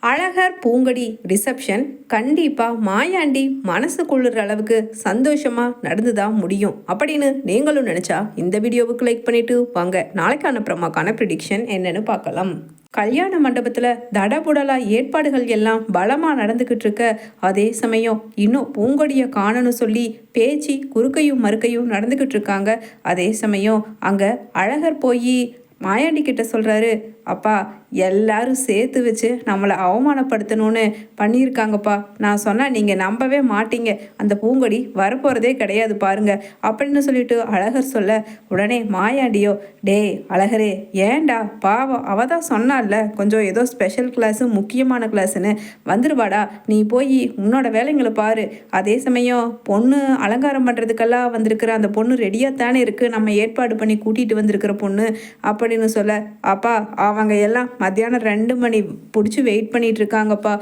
அழகர் பூங்கொடி reception கண்டிப்பாக மாயாண்டி மனசு கொள்ளுற அளவுக்கு சந்தோஷமாக நடந்துதான் முடியும் அப்படின்னு நீங்களும் நினச்சா இந்த வீடியோவுக்கு லைக் பண்ணிவிட்டு வாங்க நாளைக்கான பிரமாக்கான ப்ரிடிக்ஷன் என்னன்னு பார்க்கலாம். கல்யாண மண்டபத்தில் தடபுடலாக ஏற்பாடுகள் எல்லாம் பலமாக நடந்துக்கிட்டு இருக்க, அதே சமயம் இன்னும் பூங்கொடியை காணணும் சொல்லி பேச்சு குறுக்கையும் மறுக்கையும் நடந்துக்கிட்டு இருக்காங்க. அதே சமயம் அங்கே அழகர் போய் மாயாண்டி கிட்ட சொல்கிறாரு, அப்பா எல்லாரும் சேர்த்து வச்சு நம்மளை அவமானப்படுத்தணும்னு பண்ணியிருக்காங்கப்பா. நான் சொன்னால் நீங்கள் நம்பவே மாட்டீங்க, அந்த பூங்கொடி வரப்போகிறதே கிடையாது பாருங்க அப்படின்னு சொல்லிட்டு அழகர் சொல்ல, உடனே மாயாண்டியோ, டே அழகரே ஏண்டா பாவம், அவள் தான் சொன்னால கொஞ்சம் ஏதோ ஸ்பெஷல் கிளாஸு முக்கியமான கிளாஸுன்னு, வந்துடுவாடா நீ போய் உன்னோட வேலைங்களை பாரு. அதே சமயம் பொண்ணு அலங்காரம் பண்ணுறதுக்கெல்லாம் வந்திருக்கிற அந்த பொண்ணு ரெடியாக தானே இருக்குது, நம்ம ஏற்பாடு பண்ணி கூட்டிகிட்டு வந்திருக்கிற பொண்ணு அப்படின்னு சொல்ல, அப்பா அவங்க எல்லாம் மத்தியானம் 2 மணி பிடிச்சி வெயிட் பண்ணிட்டு இருக்காங்கப்பா,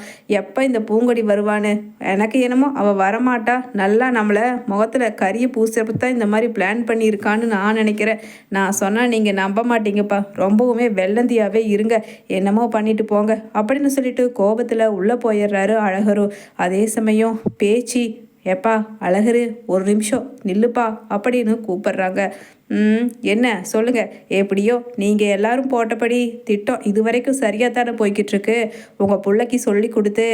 எப்போ இந்த பூங்கொடி வருவான்னு. எனக்கு என்னமோ அவள் வரமாட்டா, நல்லா நம்மளை முகத்தில் கரிய பூசப்ப தான் இந்த மாதிரி பிளான் பண்ணியிருக்கான்னு நான் நினைக்கிறேன். நான் சொன்னால் நீங்கள் நம்ப மாட்டீங்கப்பா, ரொம்பவுமே வெள்ளந்தியாகவே இருங்க, என்னமோ பண்ணிட்டு போங்க அப்படின்னு சொல்லிட்டு கோபத்தில் உள்ளே போயிடுறாரு அழகரும். அதே சமயம் பேச்சு, எப்பா அழகரு ஒரு நிமிஷம் நில்லுப்பா அப்படின்னு கூப்பிட்றாங்க. என்ன சொல்லுங்க, எப்படியோ நீங்கள் எல்லாரும் போட்டபடி திட்டம் இது வரைக்கும் சரியாக தானே போய்கிட்டு இருக்கு. உங்கள் பிள்ளைக்கு சொல்லி கொடுத்து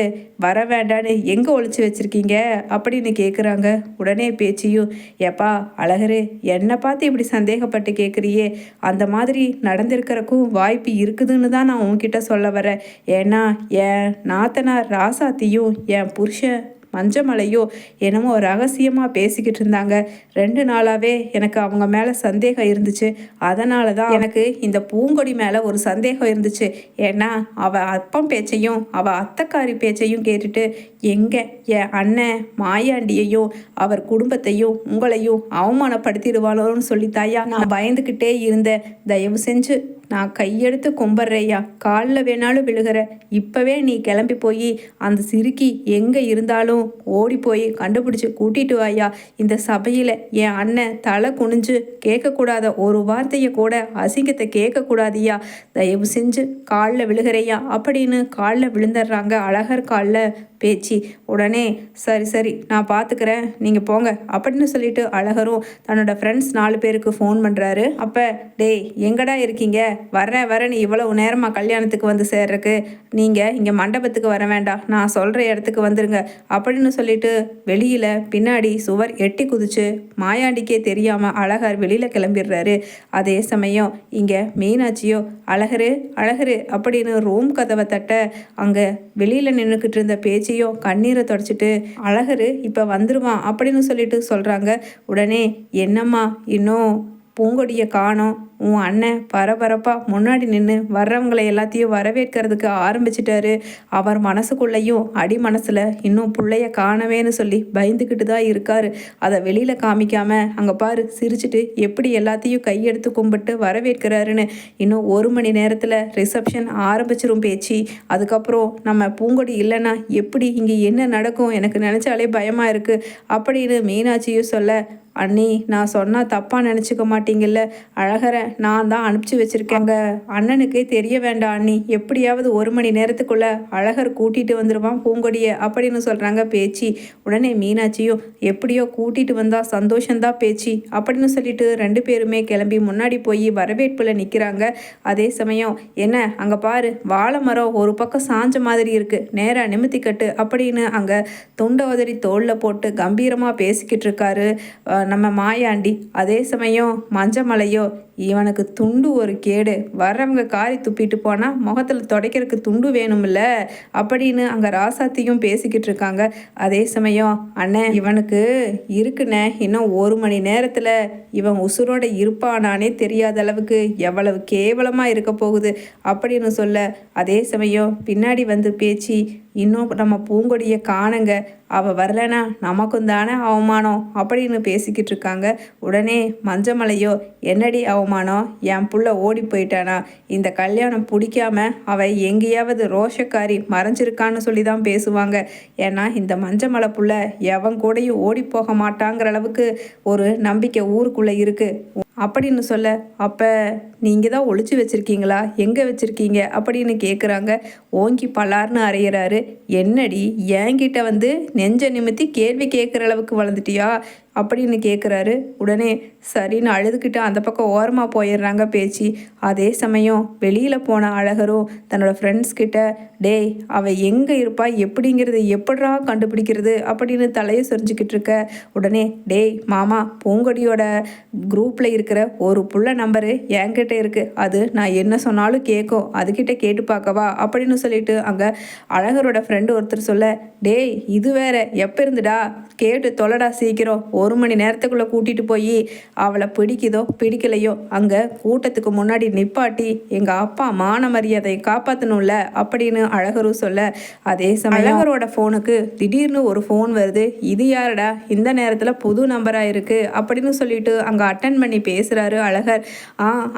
வர வேண்டான்னு எங்கே ஒழிச்சு வச்சுருக்கீங்க அப்படின்னு கேட்குறாங்க. உடனே பேச்சியும், ஏப்பா அழகரு என்னை பார்த்து இப்படி சந்தேகப்பட்டு கேட்குறியே, அந்த மாதிரி நடந்திருக்கிறக்கும் வாய்ப்பு இருக்குதுன்னு தான் நான் உங்ககிட்ட சொல்ல வரேன். ஏன்னா என் நாத்தனார் ராசாத்தியும் என் புருஷன் மஞ்சமலையோ என்னமோ ரகசியமாக பேசிக்கிட்டு இருந்தாங்க. 2 நாளாகவே எனக்கு அவங்க மேலே சந்தேகம் இருந்துச்சு. அதனால தான் எனக்கு இந்த பூங்கொடி மேலே ஒரு சந்தேகம் இருந்துச்சு. ஏன்னா அவள் அப்பம் பேச்சையும் அவள் அத்தைக்காரி பேச்சையும் கேட்டுட்டு எங்கே என் அண்ணன் மாயாண்டியையும் அவர் குடும்பத்தையும் உங்களையும் அவமானப்படுத்திடுவாளோன்னு சொல்லித்தாயா நான் பயந்துக்கிட்டே இருந்தேன். தயவு செஞ்சு நான் கையெடுத்து கும்பிட்றேயா, காலில் வேணாலும் விழுகிற, இப்போவே நீ கிளம்பி போய் அந்த சிறுக்கி எங்கே இருந்தாலும் ஓடி போய் கண்டுபிடிச்சி கூட்டிட்டு வாயா. இந்த சபையில் என் அண்ணன் தலை குனிஞ்சு கேட்கக்கூடாத ஒரு வார்த்தையை கூட அசிங்கத்தை கேட்கக்கூடாதியா, தயவு செஞ்சு காலில் விழுகிறையா அப்படின்னு காலில் விழுந்துடுறாங்க அழகர் காலில் பேச்சு. உடனே சரி சரி நான் பார்த்துக்கிறேன், நீங்கள் போங்க அப்படின்னு சொல்லிட்டு அழகரும் தன்னோட ஃப்ரெண்ட்ஸ் 4 பேருக்கு ஃபோன் பண்ணுறாரு. அப்போ டேய் எங்கடா இருக்கீங்க, வரேன்னு இவ்வளவு நேரமாக கல்யாணத்துக்கு வந்து சேர்றக்கு, நீங்கள் இங்கே மண்டபத்துக்கு வர வேண்டாம், நான் சொல்கிற இடத்துக்கு வந்துருங்க அப்படின்னு சொல்லிட்டு வெளியில் பின்னாடி சுவர் எட்டி குதிச்சு மாயாண்டிக்கே தெரியாமல் அழகர் வெளியில் கிளம்பிடுறாரு. அதே சமயம் இங்கே மீனாட்சியோ அழகரு அப்படின்னு ரூம் கதவை தட்ட, அங்கே வெளியில் நின்றுக்கிட்டு இருந்த பேச்சையோ கண்ணீரை தொடச்சிட்டு அழகரு இப்போ வந்துடுவான் அப்படின்னு சொல்லிட்டு சொல்கிறாங்க. உடனே என்னம்மா இன்னும் பூங்கொடியை காணோம், உன் அண்ணன் பரபரப்பாக முன்னாடி நின்று வர்றவங்களை எல்லாத்தையும் வரவேற்கிறதுக்கு ஆரம்பிச்சிட்டாரு. அவர் மனசுக்குள்ளேயும் அடி மனசில் இன்னும் பிள்ளைய காணவேன்னு சொல்லி பயந்துக்கிட்டு தான் இருக்காரு. அதை வெளியில் காமிக்காமல் அங்கே பாரு சிரிச்சுட்டு எப்படி எல்லாத்தையும் கையெடுத்து கும்பிட்டு வரவேற்கிறாருன்னு. இன்னும் 1 மணி நேரத்தில் ரிசப்ஷன் ஆரம்பிச்சிரும் பேச்சு. அதுக்கப்புறம் நம்ம பூங்கொடி இல்லைன்னா எப்படி இங்கே என்ன நடக்கும், எனக்கு நினச்சாலே பயமாக இருக்குது அப்படின்னு மீனாட்சியும் சொல்ல, அண்ணி நான் சொன்னால் தப்பாக நினச்சிக்க மாட்டீங்கல்ல, அழகரை நான் தான் அனுப்பிச்சி வச்சுருக்கேங்க, அண்ணனுக்கே தெரிய வேண்டாம் அண்ணி, எப்படியாவது 1 மணி நேரத்துக்குள்ளே அழகர் கூட்டிகிட்டு வந்துடுவான் பூங்கொடியை அப்படின்னு சொல்கிறாங்க பேச்சு. உடனே மீனாட்சியும் எப்படியோ கூட்டிகிட்டு வந்தால் சந்தோஷந்தான் பேச்சு அப்படின்னு சொல்லிட்டு 2 பேருமே கிளம்பி முன்னாடி போய் வரவேற்பில் நிற்கிறாங்க. அதே சமயம் என்ன அங்கே பாரு வாழை மரம் ஒரு பக்கம் சாஞ்ச மாதிரி இருக்குது, நேராக நிமித்திக்கட்டு அப்படின்னு அங்கே துண்டை உதறி தோளில் போட்டு கம்பீரமாக பேசிக்கிட்டு இருக்காரு நம்ம மாயாண்டி. அதே சமயம் மஞ்சமலையோ, இவனுக்கு துண்டு ஒரு கேடு, வர்றவங்க காரி துப்பிட்டு போனால் முகத்தில் துடைக்கிறதுக்கு துண்டு வேணும்ல அப்படின்னு அங்கே ராசாத்தியும் பேசிக்கிட்டு இருக்காங்க. அதே சமயம் அண்ணன் இவனுக்கு இருக்குண்ணே, இன்னும் 1 மணி நேரத்தில் இவன் உசுரோட இருப்பானானே தெரியாத அளவுக்கு எவ்வளவு கேவலமாக இருக்க போகுது அப்படின்னு சொல்ல, அதே சமயம் பின்னாடி வந்து பேச்சு, இன்னும் நம்ம பூங்கொடியை காணுங்க, அவள் வரலனா நமக்கும் தானே அவமானம் அப்படின்னு பேசிக்கிட்டு இருக்காங்க. உடனே மஞ்சமலையோ, என்னடி அவமானம், என் புள்ள ஓடி போயிட்டானா, இந்த கல்யாணம் பிடிக்காம அவள் எங்கேயாவது ரோஷக்காரி மறைஞ்சிருக்கான்னு சொல்லி தான் பேசுவாங்க. ஏன்னா இந்த மஞ்சமலை புள்ள எவன் கூடயும் ஓடி போக மாட்டாங்கிற அளவுக்கு ஒரு நம்பிக்கை ஊருக்குள்ளே இருக்குது. அப்படின்னு சொல்ல, அப்போ நீங்கள் தான் ஒளிச்சு வச்சுருக்கீங்களா, எங்கே வச்சுருக்கீங்க அப்படின்னு கேட்குறாங்க. ஓங்கி பலார்னு அறையிறாரு. என்னடி என்கிட்ட வந்து நெஞ்ச நிமித்தி கேள்வி கேட்குற அளவுக்கு வளர்ந்துட்டியா அப்படின்னு கேட்குறாரு. உடனே சரின்னு அழுதுகிட்டு அந்த பக்கம் ஓரமாக போயிடுறாங்க பேச்சு. அதே சமயம் வெளியில் போன அழகரும் தன்னோட ஃப்ரெண்ட்ஸ் கிட்ட, டேய் அவள் எங்கே இருப்பா எப்படிங்கிறது எப்படா கண்டுபிடிக்கிறது அப்படின்னு தலையை சொரிஞ்சிக்கிட்டு இருக்க. உடனே டேய் மாமா, பூங்கொடியோட குரூப்பில் இருக்கிற ஒரு புள்ள நம்பரு என்கிட்ட இருக்குது, அது நான் என்ன சொன்னாலும் கேட்கும், அதுக்கிட்ட கேட்டு பார்க்கவா அப்படின்னு சொல்லிட்டு அங்கே அழகரோட ஃப்ரெண்டு ஒருத்தர் சொல்ல, டேய் இது வேற எப்போ இருந்துடா, கேட்டு தொலைடா சீக்கிரம், 1 மணி நேரத்துக்குள்ளே கூட்டிகிட்டு போய் அவளை பிடிக்குதோ பிடிக்கலையோ அங்கே கூட்டத்துக்கு முன்னாடி நிப்பாட்டி எங்கள் அப்பா மான மரியாதையை காப்பாற்றணும்ல அப்படின்னு அழகரும் சொல்ல, அதே சமயம் அழகரோட ஃபோனுக்கு திடீர்னு ஒரு ஃபோன் வருது. இது யாருடா இந்த நேரத்தில் புது நம்பராக இருக்குது அப்படின்னு சொல்லிட்டு அங்கே அட்டன் பண்ணி பேசுகிறாரு அழகர்.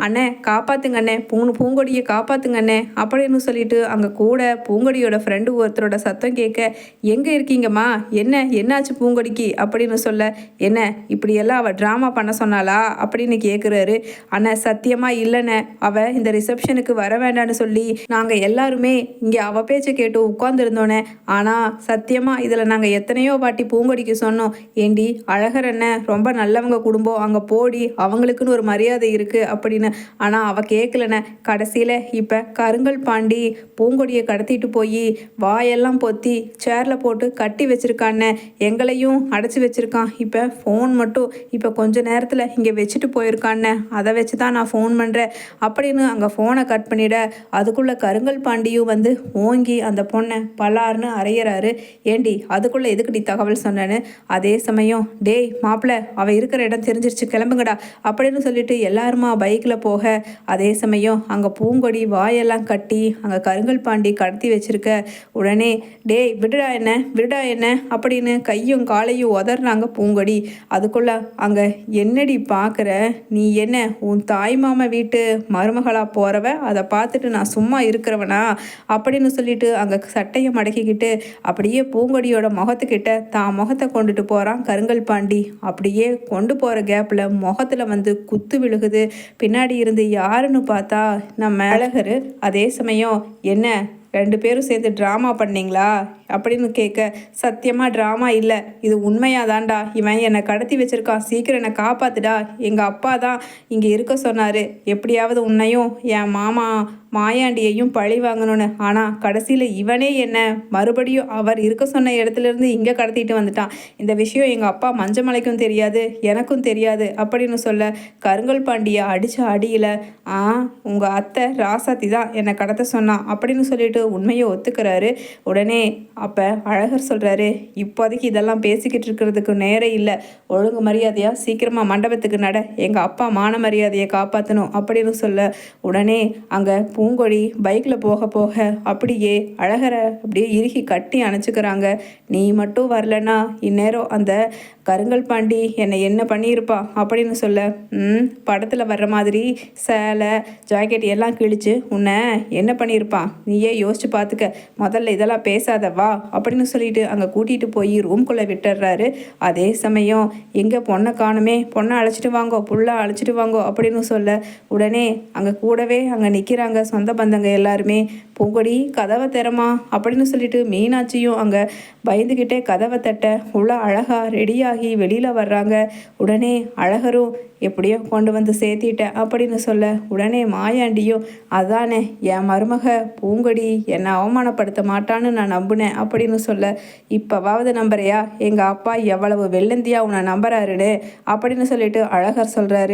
அண்ணே காப்பாற்றுங்க அண்ணே, பூங்கொடியை காப்பாற்றுங்க அண்ணே அப்படின்னு சொல்லிட்டு அங்கே கூட பூங்கொடியோட ஃப்ரெண்டு ஒருத்தரோட சத்தம் கேட்க, எங்கே இருக்கீங்கம்மா, என்னாச்சு பூங்கொடிக்கு அப்படின்னு சொல்ல, என்ன இப்படியெல்லாம் அவள் ட்ராமா பண்ண சொன்னாளா அப்படின்னு கேட்குறாரு. அண்ணா சத்தியமாக இல்லைண்ணே, அவள் இந்த ரிசப்ஷனுக்கு வர வேண்டான்னு சொல்லி நாங்கள் எல்லாருமே இங்கே அவள் பேச்சை கேட்டு உட்காந்துருந்தோன்னே, ஆனால் சத்தியமாக இதில் நாங்கள் எத்தனையோ வாட்டி பூங்கொடிக்கு சொன்னோம், ஏண்டி அழகர் அண்ணன் ரொம்ப நல்லவங்க குடும்பம், அங்கே போடி அவங்களுக்குன்னு ஒரு மரியாதை இருக்குது அப்படின்னு, ஆனால் அவள் கேட்கலண்ணே. கடைசியில் இப்போ கருங்கல் பாண்டி பூங்கொடியை கடத்திட்டு போய் வாயெல்லாம் பொத்தி சேரில் போட்டு கட்டி வச்சுருக்காண்ணே, எங்களையும் அடைச்சி வச்சுருக்கான். இப்போ ஃபோன் மட்டும் இப்போ கொஞ்ச நேரத்தில் இங்கே வச்சுட்டு போயிருக்காண்ணே, அதை வச்சு தான் நான் ஃபோன் பண்ணுறேன் அப்படின்னு அங்கே ஃபோனை கட் பண்ணிவிட, அதுக்குள்ளே கருங்கல் பாண்டியும் வந்து ஓங்கி அந்த பொண்ணை பலார்னு அறையிறாரு. ஏண்டி அதுக்குள்ளே எதுக்குடி தகவல் சொன்னேன்னு. அதே சமயம் டேய் மாப்பிள்ளை அவள் இருக்கிற இடம் தெரிஞ்சிருச்சு கிளம்புங்கடா அப்படின்னு சொல்லிட்டு எல்லாருமா பைக்கில் போக, அதே சமயம் அங்கே பூங்கொடி வாயெல்லாம் கட்டி அங்கே கருங்கல் பாண்டி கடத்தி வச்சிருக்க. உடனே டேய் விடுடா என்ன அப்படின்னு கையும் காலையும் உதறாங்க பூங்கொடி. அதுக்குள்ளே அங்கே என்னடி பார்க்குற, நீ என்ன உன் தாய் மாமா வீட்டு மருமகளாக போகிறவ, அதை பார்த்துட்டு நான் சும்மா இருக்கிறவனா அப்படின்னு சொல்லிட்டு அங்கே சட்டையை மடக்கிக்கிட்டு அப்படியே பூங்கொடியோட முகத்துக்கிட்ட தான் முகத்தை கொண்டுட்டு போகிறான் கருங்கல் பாண்டி. அப்படியே கொண்டு போகிற கேப்பில் முகத்தில் வந்து குத்து விழுகுது. பின்னாடி இருந்து யாருன்னு பார்த்தா நம்ம அழகர். அதே சமயம் என்ன 2 பேரும் சேர்ந்து ட்ராமா பண்ணீங்களா அப்படின்னு கேட்க, சத்தியமாக ட்ராமா இல்லை, இது உண்மையாக தான்டா, இவன் என்னை கடத்தி வச்சுருக்கான், சீக்கிரம் என்னை காப்பாத்துடா, எங்கள் அப்பா தான் இங்கே இருக்க சொன்னார், எப்படியாவது உன்னையும் என் மாமா மாயாண்டியையும் பழி வாங்கணும்னு, ஆனால் கடைசியில் இவனே என்ன மறுபடியும் அவர் இருக்க சொன்ன இடத்துலேருந்து இங்கே கடத்திட்டு வந்துட்டான். இந்த விஷயம் எங்கள் அப்பா மஞ்சமலைக்கும் தெரியாது, எனக்கும் தெரியாது அப்படின்னு சொல்ல, கருங்கல் பாண்டியை அடித்த அடியில் உங்கள் அத்தை ராசாத்தி தான் என்னை கடத்த சொன்னான் அப்படின்னு சொல்லிட்டு உண்மையை ஒத்துக்கிறாரு. உடனே அப்போ அழகர் சொல்கிறாரு, இப்போதைக்கு இதெல்லாம் பேசிக்கிட்டு இருக்கிறதுக்கு நேரம் இல்லை, ஒழுங்கு மரியாதையாக சீக்கிரமாக மண்டபத்துக்கு நட, எங்கள் அப்பா மான மரியாதையை காப்பாற்றணும் அப்படின்னு சொல்ல, உடனே அங்கே பூங்கொடி பைக்கில் போக போக அப்படியே அழகரை அப்படியே இறுகி கட்டி அணைச்சிக்கிறாங்க. நீ மட்டும் வரலன்னா இந்நேரம் அந்த கருங்கல் பாண்டி என்னை என்ன பண்ணியிருப்பான் அப்படின்னு சொல்ல, படத்தில் வர்ற மாதிரி சேலை ஜாக்கெட் எல்லாம் கிழிச்சு உன்னை என்ன பண்ணியிருப்பான் நீயே யோசிச்சு பார்த்துக்க, முதல்ல இதெல்லாம் பேசாதவா அப்படின்னு சொல்லிட்டு அங்கே கூட்டிகிட்டு போய் ரூம்குள்ளே விட்டுடுறாரு. அதே சமயம் எங்கே பொண்ணை காணுமே, பொண்ணை அழைச்சிட்டு வாங்கோ, புள்ள அழைச்சிட்டு வாங்கோ அப்படின்னு சொல்ல, உடனே அங்கே கூடவே அங்கே நிற்கிறாங்க சொந்த பந்தங்க எல்லாருமே. பூங்கொடி கதவை திறமா அப்படின்னு சொல்லிட்டு மீனாட்சியும் அங்கே பயந்துக்கிட்டே கதவை தட்ட உள்ள அழகாக ரெடியாகி வெளியில் வர்றாங்க. உடனே அழகரும் எப்படியோ கொண்டு வந்து சேர்த்திட்டேன் அப்படின்னு சொல்ல, உடனே மாயாண்டியும் அதானே என் மருமக பூங்கொடி என்னை அவமானப்படுத்த மாட்டான்னு நான் நம்பினேன் அப்படின்னு சொல்ல, இப்போவாவது நம்புறியா, எங்கள் அப்பா எவ்வளவு வெள்ளந்தியா உன்னை நம்புறாருன்னு அப்படின்னு சொல்லிட்டு அழகர் சொல்கிறாரு.